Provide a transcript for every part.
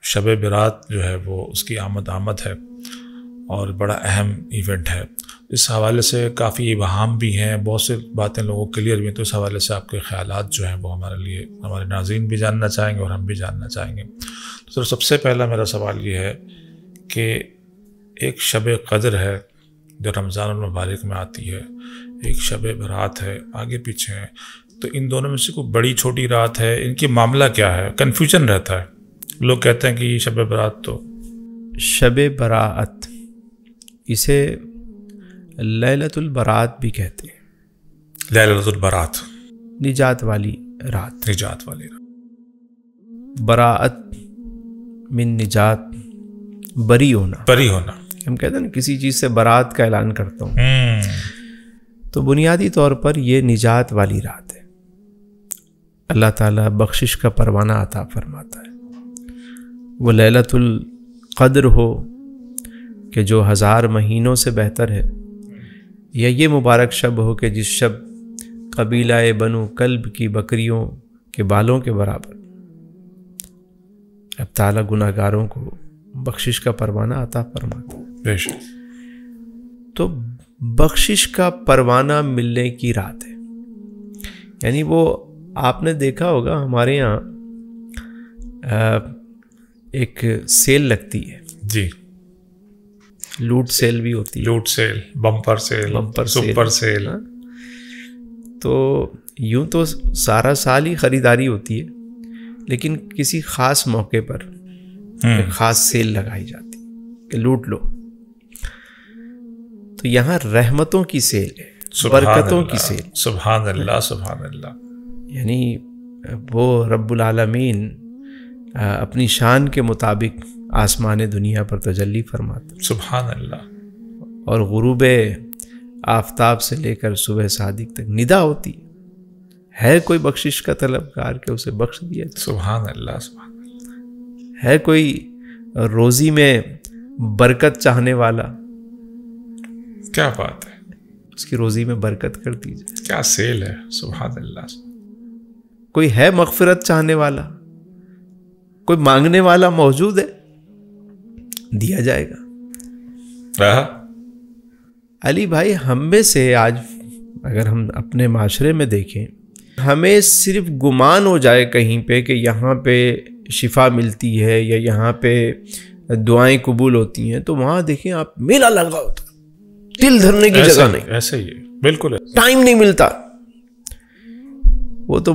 شب برات جو ہے وہ اس کی آمد ہے اور بڑا اہم ایونٹ ہے. اس حوالے سے کافی ابہام بھی ہیں، بہت سے باتیں لوگوں کلیئر بھی ہیں، تو اس حوالے سے آپ کے خیالات جو ہیں وہ ہمارے لیے، ہمارے ناظرین بھی جاننا چاہیں گے اور ہم بھی جاننا چاہیں گے. تو سب سے پہلا میرا سوال یہ ہے کہ ایک شب قدر ہے جو رمضان المبارک میں آتی ہے، ایک شب برات ہے، آگے پیچھے ہیں، تو ان دونوں میں سے کوئی بڑی چھوٹی رات ہے؟ ان کی معاملہ کیا ہے؟ کنفیوژن رہتا ہے، لوگ کہتے ہیں کہ یہ شب برات، تو شب براءت اسے لیلۃ البرات بھی کہتے ہیں. لیلۃ البرات، نجات والی رات. نجات والی رات. براءت من نجات، بری ہونا. بری ہونا. ہم کہتے ہیں نا کسی چیز سے برات کا اعلان کرتا ہوں، تو بنیادی طور پر یہ نجات والی رات ہے. اللہ تعالیٰ بخشش کا پروانہ عطا فرماتا ہے. وہ لیلۃ القدر ہو کہ جو 1000 مہینوں سے بہتر ہے، یا یہ مبارک شب ہو کہ جس شب قبیلہ بنو کلب کی بکریوں کے بالوں کے برابر اب تعالیٰ گناہ گاروں کو بخشش کا پروانہ عطا فرماتا ہے. بے شک. تو بخشش کا پروانہ ملنے کی رات ہے. یعنی وہ آپ نے دیکھا ہوگا ہمارے یہاں ایک سیل لگتی ہے جی، لوٹ سیل بھی ہوتی ہے. لوٹ سیل، بمپر سیل، سپر سیل. تو یوں تو سارا سال ہی خریداری ہوتی ہے، لیکن کسی خاص موقع پر ایک خاص سیل لگائی جاتی ہے کہ لوٹ لو. تو یہاں رحمتوں کی سیل ہے، برکتوں کی سیل. سبحان اللہ، سبحان اللہ. یعنی وہ رب العالمین اپنی شان کے مطابق آسمان دنیا پر تجلی فرماتا. سبحان اللہ. اور غروب آفتاب سے لے کر صبح صادق تک ندا ہوتی ہے کوئی بخشش کا طلبگار کہ اسے بخش دیا جائے. سبحان اللہ، سبحان اللہ. ہے کوئی روزی میں برکت چاہنے والا، کیا بات ہے، اس کی روزی میں برکت کر دی جائے. کیا سیل ہے، سبحان اللہ. کوئی ہے مغفرت چاہنے والا، کوئی مانگنے والا موجود ہے، دیا جائے گا. علی بھائی، ہم میں سے آج اگر ہم اپنے معاشرے میں دیکھیں، ہمیں صرف گمان ہو جائے کہیں پہ کہ یہاں پہ شفا ملتی ہے یا یہاں پہ دعائیں قبول ہوتی ہیں، تو وہاں دیکھیں آپ میلہ لگا ہوتا، دل دھرنے کی جگہ نہیں. ایسے ہی بالکل ٹائم نہیں ملتا. وہ تو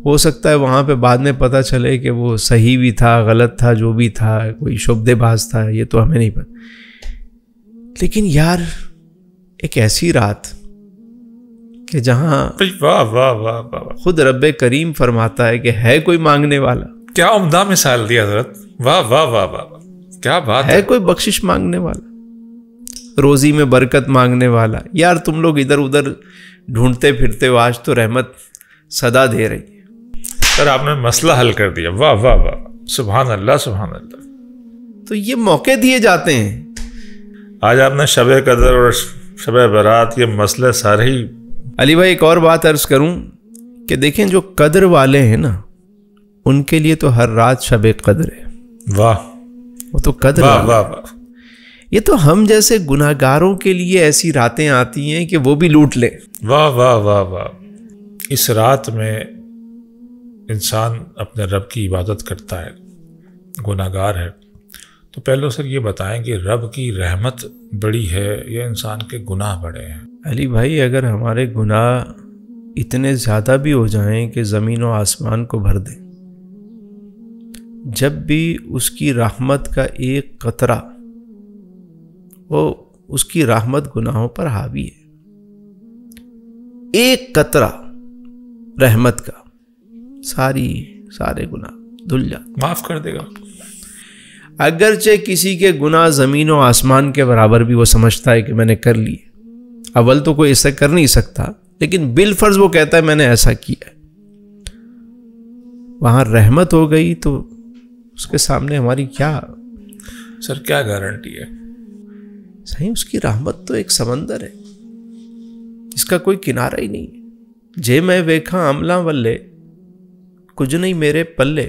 ہو سکتا ہے وہاں پہ بعد میں پتہ چلے کہ وہ صحیح بھی تھا، غلط تھا، جو بھی تھا، کوئی شبدے باز تھا، یہ تو ہمیں نہیں پتا. لیکن یار ایک ایسی رات کہ جہاں واہ واہ واہ واہ، خود رب کریم فرماتا ہے کہ ہے کوئی مانگنے والا. کیا عمدہ مثال دیا حضرت. واہ واہ واہ واہ، کیا بات ہے. کوئی بخشش مانگنے والا، روزی میں برکت مانگنے والا. یار تم لوگ ادھر ادھر ڈھونڈتے پھرتے ہو، آج تو رحمت صدا دے رہی ہے. سر آپ نے مسئلہ حل کر دیا. واہ واہ واہ، سبحان اللہ، سبحان اللہ. تو یہ موقع دیے جاتے ہیں. آج آپ نے شب قدر اور شب برات یہ مسئلے سارے ہی. علی بھائی ایک اور بات عرض کروں کہ دیکھیں جو قدر والے ہیں نا، ان کے لیے تو ہر رات شب قدر ہے. واہ، وہ تو قدر واہ واہ واہ. یہ تو ہم جیسے گناہ گاروں کے لیے ایسی راتیں آتی ہیں کہ وہ بھی لوٹ لیں. واہ واہ واہ واہ. اس رات میں انسان اپنے رب کی عبادت کرتا ہے، گناہ گار ہے. تو پہلے سر یہ بتائیں کہ رب کی رحمت بڑی ہے یا انسان کے گناہ بڑے ہیں؟ علی بھائی اگر ہمارے گناہ اتنے زیادہ بھی ہو جائیں کہ زمین و آسمان کو بھر دیں، جب بھی اس کی رحمت کا ایک قطرہ، وہ اس کی رحمت گناہوں پر حاوی ہے. ایک قطرہ رحمت کا سارے گناہ دھل جاتے، معاف کر دے گا. اگرچہ کسی کے گناہ زمین و آسمان کے برابر بھی وہ سمجھتا ہے کہ میں نے کر لیے. اول تو کوئی ایسا کر نہیں سکتا، لیکن بالفرض وہ کہتا ہے میں نے ایسا کیا ہے. وہاں رحمت ہو گئی تو اس کے سامنے ہماری کیا سر کیا گارنٹی ہے؟ صحیح، اس کی رحمت تو ایک سمندر ہے، اس کا کوئی کنارہ ہی نہیں. جے میں ویکھاں عملاں ولے کچھ نہیں میرے پلے،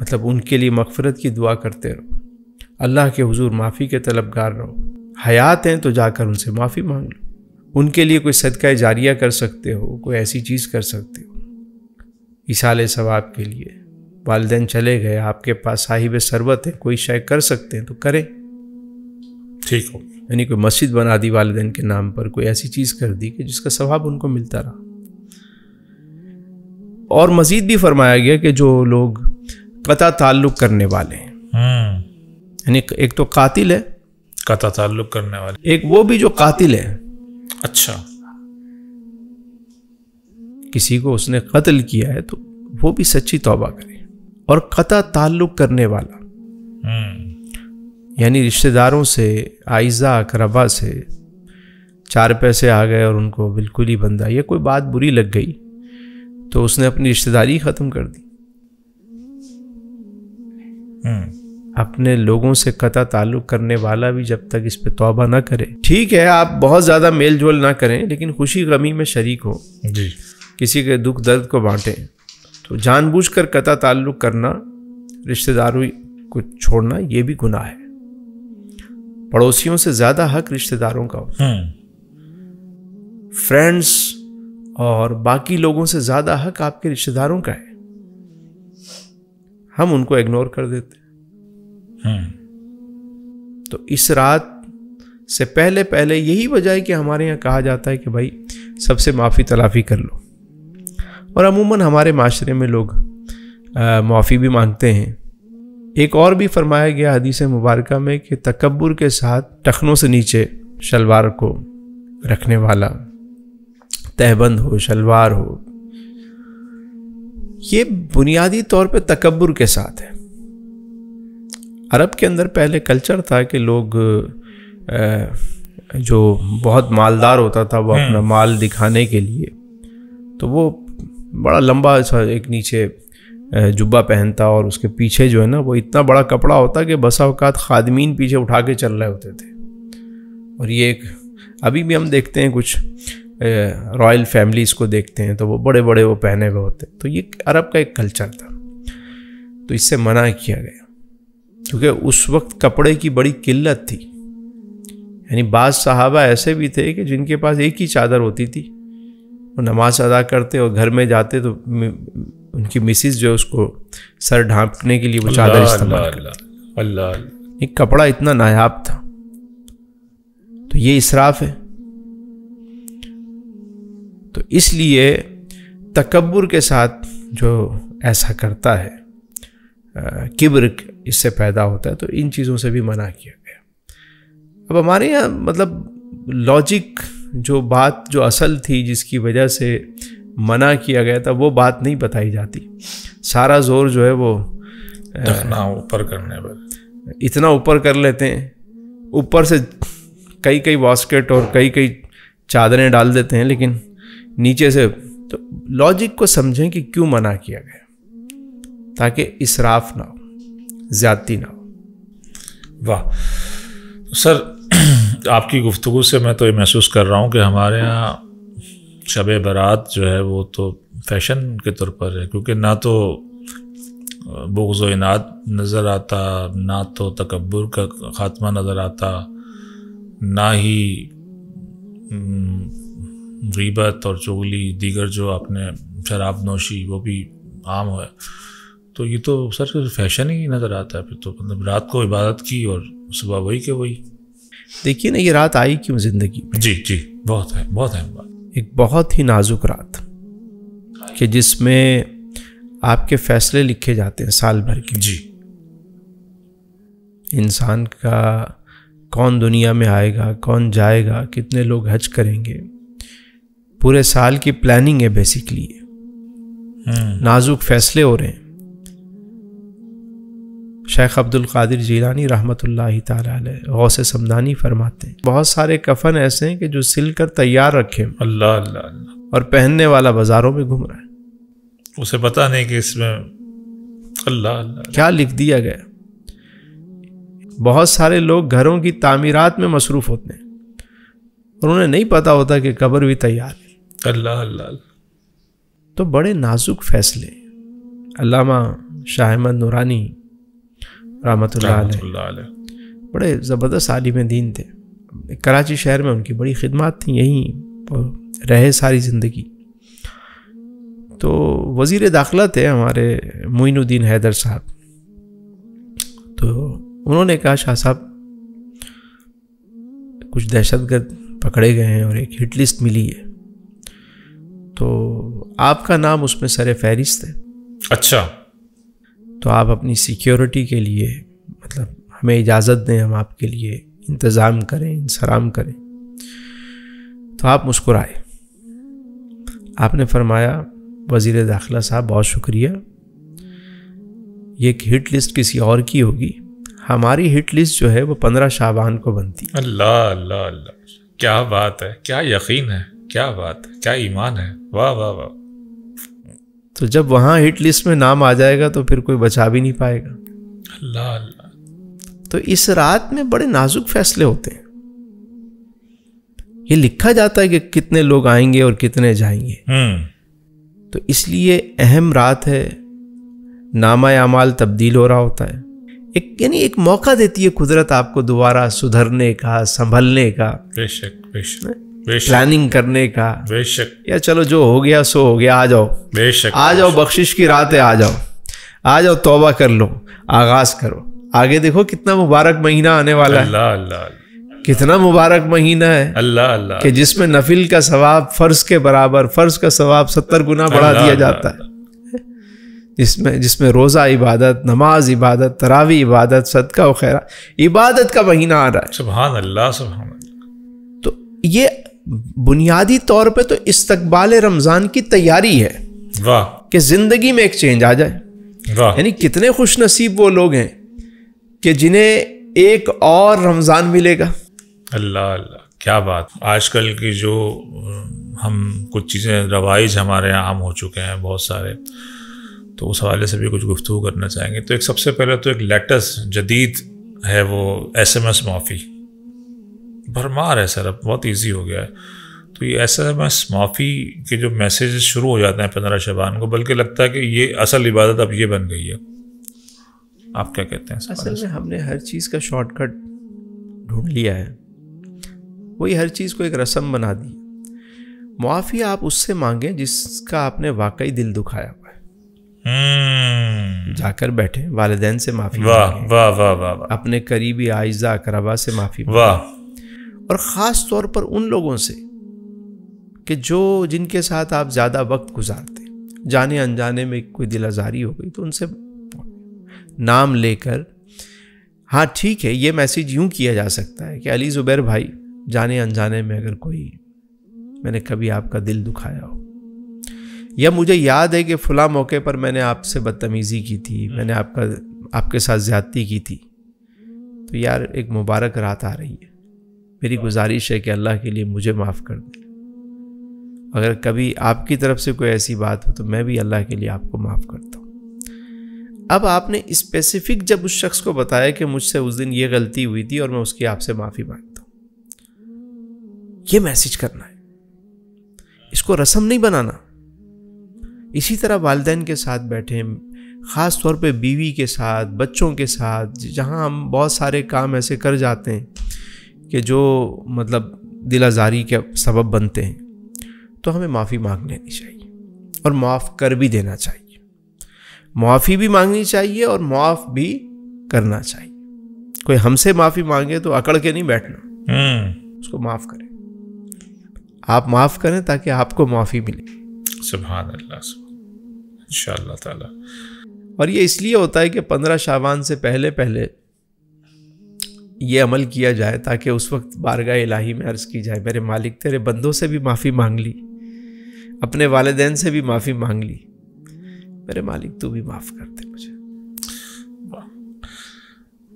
مطلب ان کے لیے مغفرت کی دعا کرتے رہو، اللہ کے حضور معافی کے طلبگار رہو، حیات ہیں تو جا کر ان سے معافی مانگ لو، ان کے لیے کوئی صدقہ جاریہ کر سکتے ہو، کوئی ایسی چیز کر سکتے ہو ایصال ثواب کے لیے۔ والدین چلے گئے، آپ کے پاس صاحب ثروت ہے، کوئی شے کر سکتے ہیں تو کریں، ٹھیک ہو، یعنی کوئی مسجد بنا دی والدین کے نام پر، کوئی ایسی چیز کر دی کہ جس کا ثواب ان کو ملتا رہا۔ اور مزید بھی فرمایا گیا کہ جو لوگ قطع تعلق کرنے والے ہیں، یعنی ایک تو قاتل ہے، قطع تعلق کرنے والے، ایک وہ بھی جو قاتل ہے، اچھا، کسی کو اس نے قتل کیا ہے تو وہ بھی سچی توبہ کرے۔ اور قطع تعلق کرنے والا یعنی رشتہ داروں سے، اعزاء اقربا سے 4 پیسے آ گئے اور ان کو بالکل ہی بندہ، یہ کوئی بات بری لگ گئی تو اس نے اپنی رشتہ داری ختم کر دی۔ اپنے لوگوں سے قطع تعلق کرنے والا بھی جب تک اس پہ توبہ نہ کرے، ٹھیک ہے آپ بہت زیادہ میل جول نہ کریں لیکن خوشی غمی میں شریک ہو، جی، کسی کے دکھ درد کو بانٹیں، تو جان بوجھ کر قطع تعلق کرنا، رشتہ داروں کو چھوڑنا، یہ بھی گناہ ہے۔ پڑوسیوں سے زیادہ حق رشتہ داروں کا ہوتا ہے، فرینڈز اور باقی لوگوں سے زیادہ حق آپ کے رشتہ داروں کا ہے، ہم ان کو اگنور کر دیتے ہیں۔ تو اس رات سے پہلے یہی وجہ ہے کہ ہمارے یہاں کہا جاتا ہے کہ بھائی سب سے معافی تلافی کر لو، اور عموماً ہمارے معاشرے میں لوگ معافی بھی مانگتے ہیں۔ ایک اور بھی فرمایا گیا حدیث مبارکہ میں کہ تکبر کے ساتھ ٹخنوں سے نیچے شلوار کو رکھنے والا، تہبند ہو، شلوار ہو، یہ بنیادی طور پہ تکبر کے ساتھ ہے۔ عرب کے اندر پہلے کلچر تھا کہ لوگ جو بہت مالدار ہوتا تھا وہ اپنا مال دکھانے کے لیے تو وہ بڑا لمبا سا ایک نیچے جبہ پہنتا، اور اس کے پیچھے جو ہے نا وہ اتنا بڑا کپڑا ہوتا کہ بسا اوقات خادمین پیچھے اٹھا کے چل رہے ہوتے تھے۔ اور یہ ایک ابھی بھی ہم دیکھتے ہیں کچھ رائل فیملیز کو دیکھتے ہیں تو وہ بڑے بڑے وہ پہنے ہوئے ہوتے، تو یہ عرب کا ایک کلچر تھا، تو اس سے منع کیا گیا کیونکہ اس وقت کپڑے کی بڑی قلت تھی۔ یعنی بعض صحابہ ایسے بھی تھے کہ جن کے پاس ایک ہی چادر ہوتی تھی، وہ نماز ادا کرتے اور گھر میں جاتے تو ان کی مسز جو ہے اس کو سر ڈھانپنے کے لیے وہ چادر استعمال کرتے۔ ایک کپڑا اتنا نایاب تھا، تو یہ اسراف ہے۔ تو اس لیے تکبر کے ساتھ جو ایسا کرتا ہے، کبر اس سے پیدا ہوتا ہے، تو ان چیزوں سے بھی منع کیا گیا۔ اب ہمارے یہاں مطلب لاجک جو بات جو اصل تھی جس کی وجہ سے منع کیا گیا تھا وہ بات نہیں بتائی جاتی، سارا زور جو ہے وہ ٹخنا اوپر کرنے پر، اتنا اوپر کر لیتے ہیں، اوپر سے کئی واسکٹ اور کئی چادریں ڈال دیتے ہیں، لیکن نیچے سے تو لاجک کو سمجھیں کہ کیوں منع کیا گیا، تاکہ اسراف نہ ہو، زیادتی نہ ہو۔ واہ سر، آپ کی گفتگو سے میں تو یہ محسوس کر رہا ہوں کہ ہمارے یہاں شب برات جو ہے وہ تو فیشن کے طور پر ہے، کیونکہ نہ تو بغض و عناد نظر آتا، نہ تو تکبر کا خاتمہ نظر آتا، نہ ہی غیبت اور چغلی، دیگر جو آپ نے شراب نوشی وہ بھی عام ہے، تو یہ تو سر فیشن ہی نظر آتا ہے پھر تو، مطلب رات کو عبادت کی اور صبح وہی کہ وہی۔ دیکھیے نا یہ رات آئی کیوں زندگی میں؟ جی بہت اہم بات، ایک بہت ہی نازک رات کہ جس میں آپ کے فیصلے لکھے جاتے ہیں سال بھر کے۔ جی، انسان کا کون دنیا میں آئے گا، کون جائے گا، کتنے لوگ حج کریں گے، پورے سال کی پلاننگ ہے بیسیکلی، نازک فیصلے ہو رہے ہیں۔ شیخ عبد القادر جیلانی رحمۃ اللہ تعالی علیہ غوث سمدانی فرماتے ہیں بہت سارے کفن ایسے ہیں کہ جو سل کر تیار رکھے، اللہ اور پہننے والا بازاروں میں گھوم رہا ہے، اسے پتہ نہیں کہ اس میں اللہ کیا لکھ دیا گیا۔ بہت سارے لوگ گھروں کی تعمیرات میں مصروف ہوتے ہیں اور انہیں نہیں پتا ہوتا کہ قبر بھی تیار ہے۔ اللہ تو بڑے نازک فیصلے۔ علامہ شاہ احمد نورانی رحمۃ اللہ علیہ بڑے زبردست عالم دین تھے. کراچی شہر میں ان کی بڑی خدمات تھیں، یہیں رہے ساری زندگی. تو وزیر داخلہ تھے ہمارے معین الدین حیدر صاحب. تو انہوں نے کہا شاہ صاحب کچھ دہشت گرد پکڑے گئے ہیں اور ایک ہٹ لسٹ ملی ہے، تو آپ کا نام اس میں سر فہرست ہے. اچھا. تو آپ اپنی سیکیورٹی کے لیے مطلب ہمیں اجازت دیں، ہم آپ کے لیے انتظام کریں، انصرام کریں. تو آپ مسکرائے. آپ نے فرمایا وزیر داخلہ صاحب بہت شکریہ، یہ ایک ہٹ لسٹ کسی اور کی ہوگی، ہماری ہٹ لسٹ جو ہے وہ 15 شعبان کو بنتی. اللہ اللہ اللہ، کیا بات ہے، کیا یقین ہے، کیا بات ہے، کیا ایمان ہے، واہ واہ واہ. تو جب وہاں ہٹ لسٹ میں نام آ جائے گا تو پھر کوئی بچا بھی نہیں پائے گا. اللہ اللہ. تو اس رات میں بڑے نازک فیصلے ہوتے ہیں. یہ لکھا جاتا ہے کہ کتنے لوگ آئیں گے اور کتنے جائیں گے. تو اس لیے اہم رات ہے، نامہ اعمال تبدیل ہو رہا ہوتا ہے. یعنی ایک موقع دیتی ہے قدرت آپ کو دوبارہ سدھرنے کا، سنبھلنے کا، بے شک بے شک، پلاننگ کرنے کا. بے شک. یا چلو جو ہو گیا سو ہو گیا، آ جاؤ، بے شک، آ جاؤ، بخشش کی رات ہے، آ جاؤ، آ جاؤ، توبہ کر لو، آغاز کرو. آگے دیکھو کتنا مبارک مہینہ آنے والا ہے. اللہ اللہ، کتنا مبارک مہینہ ہے اللہ اللہ، کہ جس میں نفل کا ثواب فرض کے برابر، فرض کا ثواب 70 گنا بڑھا دیا جاتا ہے. جس میں روزہ عبادت، نماز عبادت، تراویح عبادت، صدقہ و خیرات، عبادت کا مہینہ آ رہا ہے. سبحان اللہ سبحان اللہ. تو یہ بنیادی طور پہ تو استقبال رمضان کی تیاری ہے. واہ. کہ زندگی میں ایک چینج آ جائے. واہ. یعنی کتنے خوش نصیب وہ لوگ ہیں کہ جنہیں ایک اور رمضان ملے گا. اللہ اللہ، کیا بات. آج کل کی جو ہم کچھ چیزیں روائج ہمارے یہاں عام ہو چکے ہیں بہت سارے، تو اس حوالے سے بھی کچھ گفتگو کرنا چاہیں گے. تو ایک سب سے پہلے تو ایک لیٹسٹ جدید ہے وہ SMS معافی. بھرمار ہے سر، اب بہت ایزی ہو گیا ہے. تو یہ SMS معافی کے جو میسیجز شروع ہو جاتے ہیں 15 شعبان کو، بلکہ لگتا ہے کہ یہ اصل عبادت اب یہ بن گئی ہے. آپ کیا کہتے ہیں؟ اصل میں ہم نے ہر چیز کا شارٹ کٹ ڈھونڈ لیا ہے، وہی ہر چیز کو ایک رسم بنا دی. معافی آپ اس سے مانگیں جس کا آپ نے واقعی دل دکھایا ہوا ہے. جا کر بیٹھے والدین سے معافی مانگیں، واہ واہ واہ، اپنے قریبی اعزاء اقربا سے معافی مانگیں، واہ. اور خاص طور پر ان لوگوں سے کہ جن کے ساتھ آپ زیادہ وقت گزارتے ہیں، جانے انجانے میں کوئی دل آزاری ہو گئی تو ان سے نام لے کر. ہاں ٹھیک ہے، یہ میسیج یوں کیا جا سکتا ہے کہ علی زبیر بھائی، جانے انجانے میں اگر میں نے کبھی آپ کا دل دکھایا ہو، یا مجھے یاد ہے کہ فلاں موقع پر میں نے آپ سے بدتمیزی کی تھی، میں نے آپ کے ساتھ زیادتی کی تھی، تو یار ایک مبارک رات آ رہی ہے، میری گزارش ہے کہ اللہ کے لیے مجھے معاف کر دیں. اگر کبھی آپ کی طرف سے کوئی ایسی بات ہو تو میں بھی اللہ کے لیے آپ کو معاف کرتا ہوں. اب آپ نے اسپیسیفک جب اس شخص کو بتایا کہ مجھ سے اس دن یہ غلطی ہوئی تھی اور میں اس کی آپ سے معافی مانگتا ہوں، یہ میسیج کرنا ہے، اس کو رسم نہیں بنانا. اسی طرح والدین کے ساتھ بیٹھیں، خاص طور پہ بیوی کے ساتھ، بچوں کے ساتھ، جہاں ہم بہت سارے کام ایسے کر جاتے ہیں کہ جو مطلب دل آزاری کے سبب بنتے ہیں، تو ہمیں معافی مانگ لینی چاہیے اور معاف کر بھی دینا چاہیے. معافی بھی مانگنی چاہیے اور معاف بھی کرنا چاہیے. کوئی ہم سے معافی مانگے تو اکڑ کے نہیں بیٹھنا، اس کو معاف کریں. آپ معاف کریں تاکہ آپ کو معافی ملے. سبحان اللہ، انشاءاللہ تعالی. اور یہ اس لیے ہوتا ہے کہ 15 شعبان سے پہلے یہ عمل کیا جائے تاکہ اس وقت بارگاہ الہی میں عرض کی جائے، میرے مالک تیرے بندوں سے بھی معافی مانگ لی، اپنے والدین سے بھی معافی مانگ لی، میرے مالک تو بھی معاف کر دے مجھے.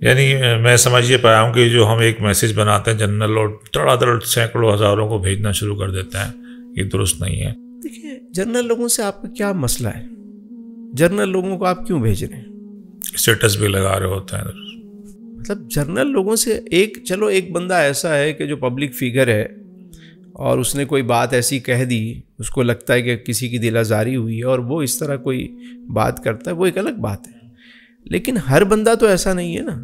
یعنی میں سمجھ یہ پایا ہوں کہ جو ہم ایک میسیج بناتے ہیں جنرل اور دڑا دڑ سینکڑوں ہزاروں کو بھیجنا شروع کر دیتے ہیں، یہ درست نہیں ہے. دیکھیں جنرل لوگوں سے آپ کا کیا مسئلہ ہے؟ جنرل لوگوں کو آپ کیوں بھیج رہے ہیں؟ اسٹیٹس بھی لگا رہے ہوتے ہیں. مطلب جنرل لوگوں سے چلو ایک بندہ ایسا ہے کہ جو پبلک فگر ہے اور اس نے کوئی بات ایسی کہہ دی، اس کو لگتا ہے کہ کسی کی دل آزاری ہوئی ہے اور وہ اس طرح کوئی بات کرتا ہے، وہ ایک الگ بات ہے. لیکن ہر بندہ تو ایسا نہیں ہے نا.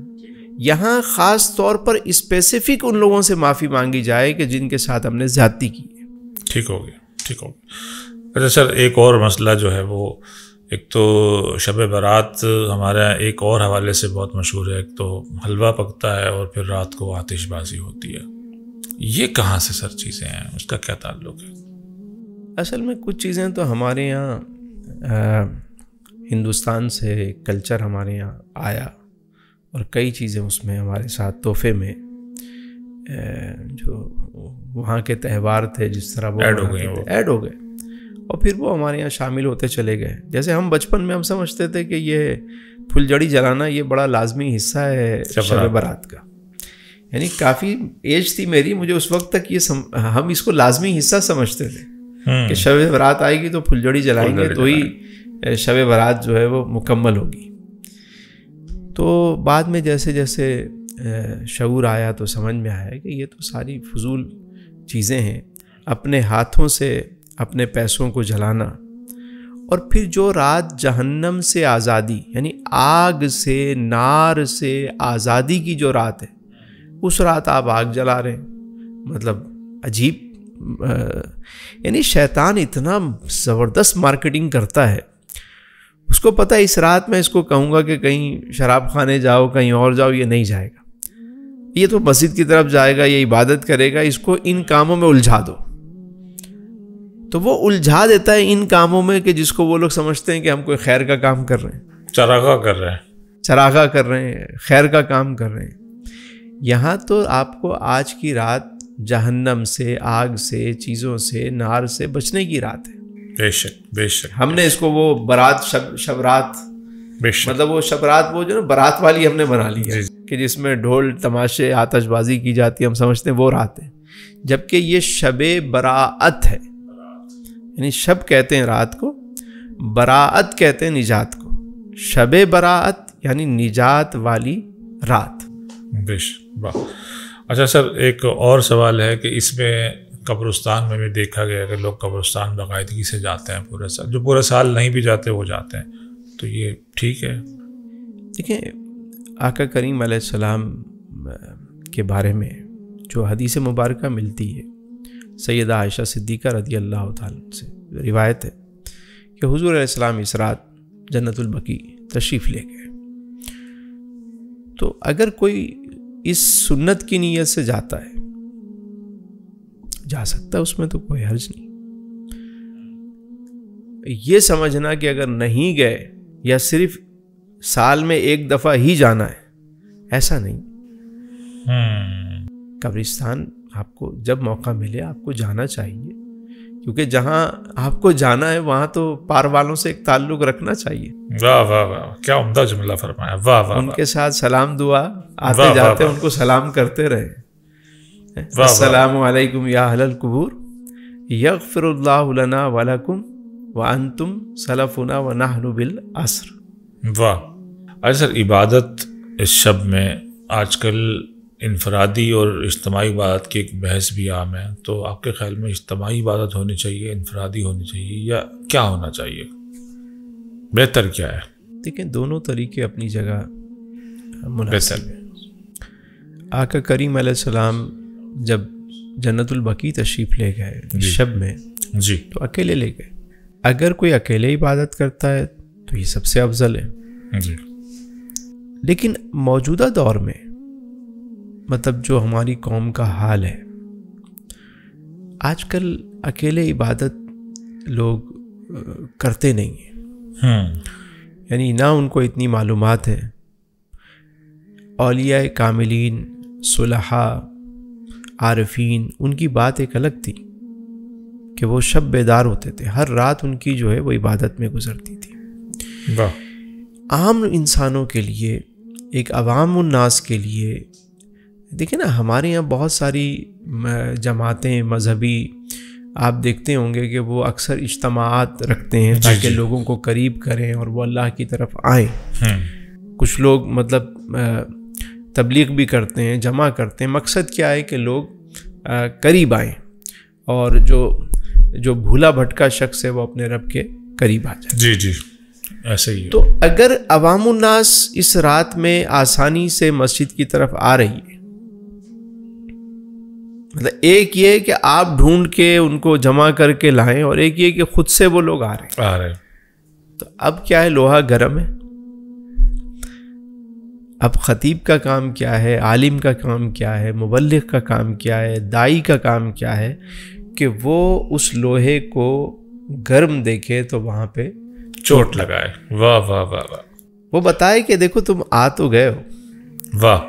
یہاں خاص طور پر اسپیسیفک ان لوگوں سے معافی مانگی جائے کہ جن کے ساتھ ہم نے زیادتی کی ہے. ٹھیک ہو گیا، ٹھیک ہو گیا. اچھا سر، ایک اور مسئلہ جو ہے وہ، ایک تو شب برات ہمارے یہاں ایک اور حوالے سے بہت مشہور ہے. ایک تو حلوہ پکتا ہے اور پھر رات کو آتش بازی ہوتی ہے. یہ کہاں سے سر چیزیں ہیں، اس کا کیا تعلق ہے؟ اصل میں کچھ چیزیں تو ہمارے یہاں ہندوستان سے کلچر ہمارے یہاں آیا، اور کئی چیزیں اس میں ہمارے ساتھ تحفے میں جو وہاں کے تہوار تھے جس طرح وہ ایڈ ہو گئے، اور پھر وہ ہمارے یہاں شامل ہوتے چلے گئے. جیسے ہم بچپن میں ہم سمجھتے تھے کہ یہ پھلجھڑی جلانا یہ بڑا لازمی حصہ ہے شب برات کا. یعنی کافی ایج تھی میری، مجھے اس وقت تک یہ ہم اس کو لازمی حصہ سمجھتے تھے کہ شب برات آئے گی تو پھلجھڑی جلائیں گے تو ہی شب برات جو ہے وہ مکمل ہوگی. تو بعد میں جیسے جیسے شعور آیا تو سمجھ میں آیا کہ یہ تو ساری فضول چیزیں ہیں. اپنے ہاتھوں سے اپنے پیسوں کو جلانا، اور پھر جو رات جہنم سے آزادی، یعنی آگ سے، نار سے آزادی کی جو رات ہے، اس رات آپ آگ جلا رہے ہیں. مطلب عجیب. یعنی شیطان اتنا زبردست مارکیٹنگ کرتا ہے، اس کو پتہ ہے اس رات میں اس کو کہوں گا کہ کہیں شراب خانے جاؤ، کہیں اور جاؤ، یہ نہیں جائے گا. یہ تو مسجد کی طرف جائے گا، یہ عبادت کرے گا، اس کو ان کاموں میں الجھا دو. تو وہ الجھا دیتا ہے ان کاموں میں کہ جس کو وہ لوگ سمجھتے ہیں کہ ہم کوئی خیر کا کام کر رہے ہیں، چراغاں کر رہے ہیں، خیر کا کام کر رہے ہیں. یہاں تو آپ کو آج کی رات جہنم سے، آگ سے، چیزوں سے، نار سے بچنے کی رات ہے. بے شک بے شک. ہم نے اس کو وہ برات شب رات، مطلب وہ شب رات وہ جو نا برات والی ہم نے بنا لی ہے کہ جس میں ڈھول تماشے آتش بازی کی جاتی ہے، ہم سمجھتے ہیں وہ رات ہے. جبکہ یہ شب براعت ہے. یعنی شب کہتے ہیں رات کو، براعت کہتے ہیں نجات کو. شب براعت یعنی نجات والی رات. اچھا سر، ایک اور سوال ہے کہ اس میں قبرستان میں بھی دیکھا گیا کہ لوگ قبرستان باقاعدگی سے جاتے ہیں پورے سال، جو پورے سال نہیں بھی جاتے وہ جاتے ہیں. تو یہ ٹھیک ہے؟ دیکھیں، آقا کریم علیہ السلام کے بارے میں جو حدیث مبارکہ ملتی ہے، سیدہ عائشہ صدیقہ رضی اللہ تعالیٰ سے روایت ہے کہ حضور علیہ السلام اس رات جنت البقیع تشریف لے گئے. تو اگر کوئی اس سنت کی نیت سے جاتا ہے، جا سکتا ہے، اس میں تو کوئی حرج نہیں. یہ سمجھنا کہ اگر نہیں گئے یا صرف سال میں ایک دفعہ ہی جانا ہے، ایسا نہیں. قبرستان آپ کو جب موقع ملے آپ کو جانا چاہیے، کیونکہ جہاں آپ کو جانا ہے وہاں تو پار والوں سے ایک تعلق رکھنا چاہیے. واہ واہ واہ، کیا عمدہ جملہ فرمایا. واہ واہ. ان کے ساتھ سلام دعا آتے جاتے ان کو سلام کرتے رہے. السلام علیکم یا اہل القبور، یغفر اللہ لنا ولکم وانتم سلفنا ونحن بالعصر. واہ. اچھا سر، عبادت اس شب میں آج کل انفرادی اور اجتماعی عبادت کی ایک بحث بھی عام ہے. تو آپ کے خیال میں اجتماعی عبادت ہونی چاہیے، انفرادی ہونی چاہیے، یا کیا ہونا چاہیے؟ بہتر کیا ہے؟ دیکھیں، دونوں طریقے اپنی جگہ مناسب ہیں. آقا کریم علیہ السلام جب جنت البقیع تشریف لے گئے شب میں، تو اکیلے لے گئے. اگر کوئی اکیلے عبادت کرتا ہے تو یہ سب سے افضل ہے. لیکن موجودہ دور میں، مطلب جو ہماری قوم کا حال ہے، آج کل اکیلے عبادت لوگ کرتے نہیں ہیں. یعنی نہ ان کو اتنی معلومات ہے. اولیاء کاملین، صلحاء، عارفین، ان کی بات ایک الگ تھی کہ وہ شب بیدار ہوتے تھے، ہر رات ان کی جو ہے وہ عبادت میں گزرتی تھی. عام انسانوں کے لیے، ایک عوام الناس کے لیے، دیکھیں نا، ہمارے یہاں بہت ساری جماعتیں مذہبی آپ دیکھتے ہوں گے کہ وہ اکثر اجتماعات رکھتے ہیں تاکہ لوگوں کو قریب کریں اور وہ اللہ کی طرف آئیں. کچھ لوگ مطلب تبلیغ بھی کرتے ہیں، جمع کرتے ہیں. مقصد کیا ہے کہ لوگ قریب آئیں اور جو بھولا بھٹکا شخص ہے وہ اپنے رب کے قریب آ جائے. جی جی، ایسے ہی ہے. تو اگر عوام الناس اس رات میں آسانی سے مسجد کی طرف آ رہی ہے، مطلب ایک یہ کہ آپ ڈھونڈ کے ان کو جمع کر کے لائیں، اور ایک یہ کہ خود سے وہ لوگ آ رہے ہیں، تو اب کیا ہے، لوہا گرم ہے. اب خطیب کا کام کیا ہے، عالم کا کام کیا ہے، مبلغ کا کام کیا ہے، دائی کا کام کیا ہے کہ وہ اس لوہے کو گرم دیکھے تو وہاں پہ چوٹ لگائے. واہ واہ واہ واہ. وہ بتائے کہ دیکھو تم آ تو گئے ہو، واہ.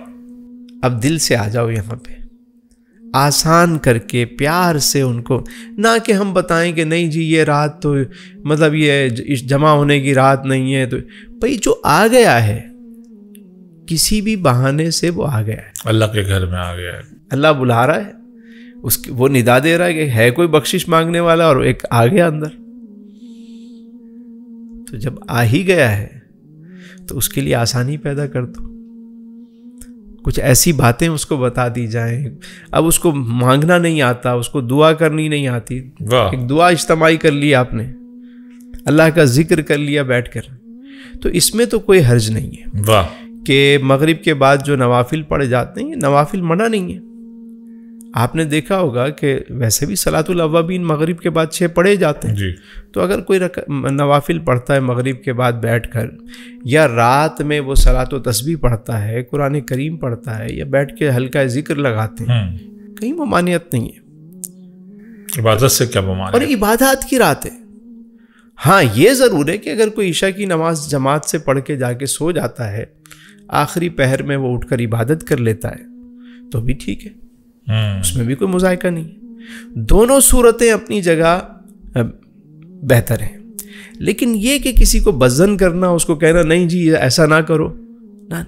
اب دل سے آ جاؤ یہاں پہ، آسان کر کے پیار سے ان کو، نہ کہ ہم بتائیں کہ نہیں جی یہ رات تو مطلب یہ جمع ہونے کی رات نہیں ہے. تو بھائی جو آ گیا ہے کسی بھی بہانے سے وہ آ گیا ہے، اللہ کے گھر میں آ گیا ہے، اللہ بلا رہا ہے، اس کی وہ ندا دے رہا ہے کہ ہے کوئی بخشش مانگنے والا، اور ایک آ گیا اندر. تو جب آ ہی گیا ہے تو اس کے لیے آسانی پیدا کر دو، کچھ ایسی باتیں اس کو بتا دی جائیں. اب اس کو مانگنا نہیں آتا، اس کو دعا کرنی نہیں آتی، ایک دعا اجتماعی کر لی آپ نے، اللہ کا ذکر کر لیا بیٹھ کر، تو اس میں تو کوئی حرج نہیں ہے. واہ. کہ مغرب کے بعد جو نوافل پڑھے جاتے ہیں، نوافل منع نہیں ہے. آپ نے دیکھا ہوگا کہ ویسے بھی صلاۃ الاوابین مغرب کے بعد 6 پڑھے جاتے ہیں. جی. تو اگر کوئی نوافل پڑھتا ہے مغرب کے بعد بیٹھ کر، یا رات میں وہ صلاۃ و تسبیح پڑھتا ہے، قرآن کریم پڑھتا ہے، یا بیٹھ کے ہلکا ذکر لگاتے ہیں، کہیں ممانعت نہیں ہے. عبادت سے کیا ممانعت؟ اور عبادات کی رات ہے. ہاں یہ ضرور ہے کہ اگر کوئی عشاء کی نماز جماعت سے پڑھ کے جا کے سو جاتا ہے، آخری پہر میں وہ اٹھ کر عبادت کر لیتا ہے تو بھی ٹھیک ہے، اس میں بھی کوئی مذائقہ نہیں ہے. دونوں صورتیں اپنی جگہ بہتر ہیں. لیکن یہ کہ کسی کو بزن کرنا، اس کو کہنا نہیں جی ایسا نہ کرو، نہ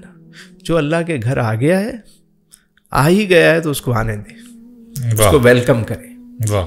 جو اللہ کے گھر آ گیا ہے، آ ہی گیا ہے تو اس کو آنے دیں، اس کو ویلکم کریں. واہ.